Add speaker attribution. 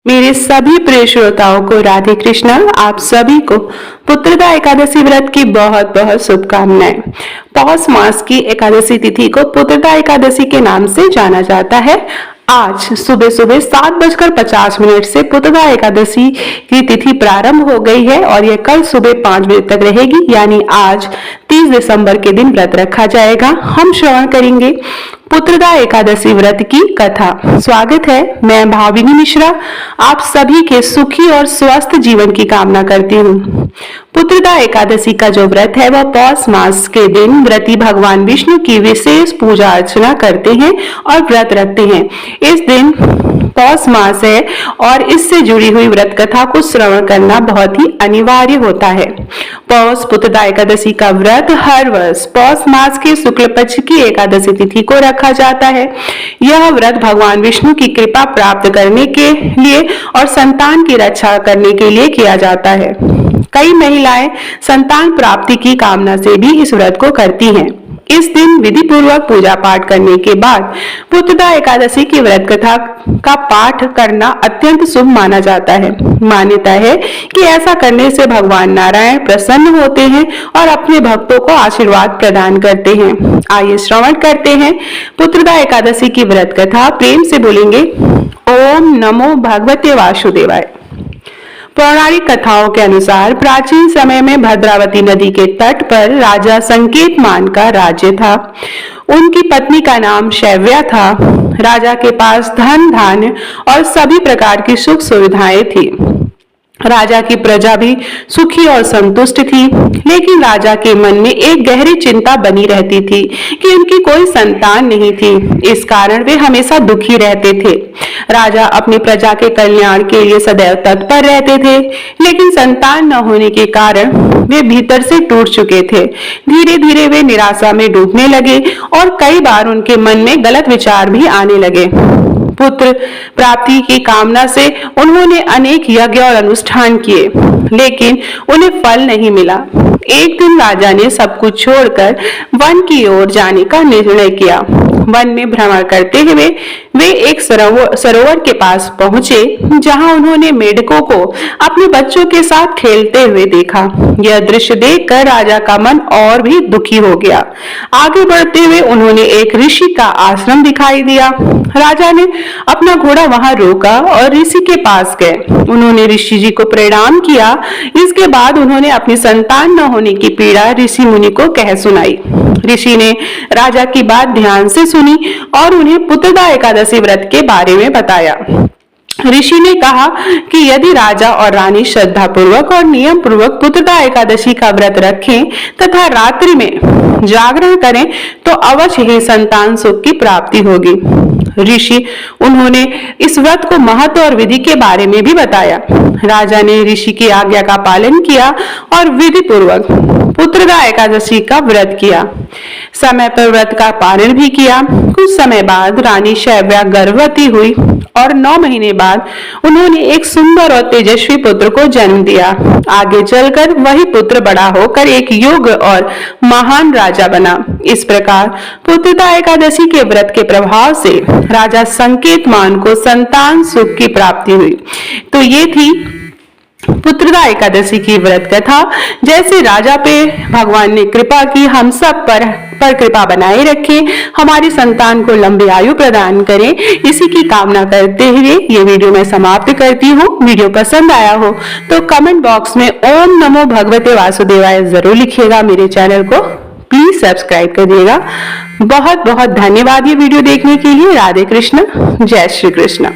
Speaker 1: मेरे सभी प्रिय श्रोताओं को राधे कृष्णा। आप सभी को पुत्रदा एकादशी व्रत की बहुत बहुत शुभकामनाएं। पौष मास की एकादशी तिथि को पुत्रदा एकादशी के नाम से जाना जाता है। आज सुबह सुबह 7:50 से पुत्रदा एकादशी की तिथि प्रारंभ हो गई है और यह कल सुबह 5 बजे तक रहेगी, यानी आज 30 दिसंबर के दिन व्रत रखा जाएगा। हम श्रवण करेंगे पुत्रदा एकादशी व्रत की कथा। स्वागत है, मैं भाविनी मिश्रा आप सभी के सुखी और स्वस्थ जीवन की कामना करती हूँ। पुत्रदा एकादशी का जो व्रत है वह पौष मास के दिन व्रती भगवान विष्णु की विशेष पूजा अर्चना करते हैं और व्रत रखते हैं। इस दिन पौष मास है और इससे जुड़ी हुई व्रत कथा को श्रवण करना बहुत ही अनिवार्य होता है। पौष पुत्रदा एकादशी का व्रत हर वर्ष पौष मास के शुक्ल पक्ष की एकादशी तिथि को रखा जाता है। यह व्रत भगवान विष्णु की कृपा प्राप्त करने के लिए और संतान की रक्षा करने के लिए किया जाता है। कई महिलाएं संतान प्राप्ति की कामना से भी इस व्रत को करती हैं। इस दिन विधि पूर्वक पूजा पाठ करने के बाद पुत्रदा एकादशी की व्रत कथा का पाठ करना अत्यंत शुभ माना जाता है। मान्यता है कि ऐसा करने से भगवान नारायण प्रसन्न होते हैं और अपने भक्तों को आशीर्वाद प्रदान करते हैं। आइए श्रवण करते हैं पुत्रदा एकादशी की व्रत कथा। प्रेम से बोलेंगे ओम नमो भगवते वासुदेवाय। पौराणिक कथाओं के अनुसार प्राचीन समय में भद्रावती नदी के तट पर राजा संकेतमान का राज्य था। उनकी पत्नी का नाम शैव्या था। राजा के पास धन धान्य और सभी प्रकार की सुख सुविधाएं थी। राजा की प्रजा भी सुखी और संतुष्ट थी, लेकिन राजा के मन में एक गहरी चिंता बनी रहती थी कि उनकी कोई संतान नहीं थी। इस कारण वे हमेशा दुखी रहते थे। राजा अपनी प्रजा के कल्याण के लिए सदैव तत्पर रहते थे, लेकिन संतान न होने के कारण वे भीतर से टूट चुके थे। धीरे धीरे वे निराशा में डूबने लगे और कई बार उनके मन में गलत विचार भी आने लगे। पुत्र प्राप्ति की कामना से उन्होंने अनेक यज्ञ और अनुष्ठान किए, लेकिन उन्हें फल नहीं मिला। एक दिन राजा ने सब कुछ छोड़कर वन की ओर जाने का निर्णय किया। वन में भ्रमण करते हुए वे एक सरोवर के पास पहुंचे, जहां उन्होंने मेढकों को अपने बच्चों के साथ खेलते हुए देखा। यह दृश्य देखकर राजा का मन और भी दुखी हो गया। आगे बढ़ते हुए उन्होंने एक ऋषि का आश्रम दिखाई दिया। राजा ने अपना घोड़ा वहां रोका और ऋषि के पास गए। उन्होंने ऋषि जी को प्रणाम किया। इसके बाद उन्होंने अपनी संतान न होने की पीड़ा ऋषि मुनि को कह सुनाई। ऋषि ने राजा की बात ध्यान से सुनी और उन्हें पुत्रदा एकादशी व्रत के बारे में बताया। ऋषि ने कहा कि यदि राजा और रानी श्रद्धा पूर्वक और नियम पूर्वक पुत्रदा एकादशी का व्रत रखें तथा रात्रि में जागरण करें तो अवश्य ही संतान सुख की प्राप्ति होगी। ऋषि उन्होंने इस व्रत को महत्व और विधि के बारे में भी बताया। राजा ने ऋषि की आज्ञा का पालन किया और विधि पूर्वक पुत्रदा एकादशी का व्रत किया। समय पर व्रत का पालन भी किया। कुछ समय बाद रानी शैव्या गर्भवती हुई और 9 महीने बाद उन्होंने एक सुंदर और तेजस्वी पुत्र को जन्म दिया। आगे चलकर वही पुत्र बड़ा होकर एक योग्य और महान राजा बना। इस प्रकार पुत्रदा एकादशी के व्रत के प्रभाव से राजा संकेतमान को संतान सुख की प्राप्ति हुई। तो ये थी पुत्रदा एकादशी की व्रत कथा। जैसे राजा पे भगवान ने कृपा की, हम सब पर कृपा बनाए रखे, हमारी संतान को लंबी आयु प्रदान करें, इसी की कामना करते हुए ये वीडियो मैं समाप्त करती हूँ। वीडियो पसंद आया हो तो कमेंट बॉक्स में ओम नमो भगवते वासुदेवाय जरूर लिखिएगा। मेरे चैनल को प्लीज सब्सक्राइब करिएगा। बहुत बहुत धन्यवाद ये वीडियो देखने के लिए। राधे कृष्ण, जय श्री कृष्ण।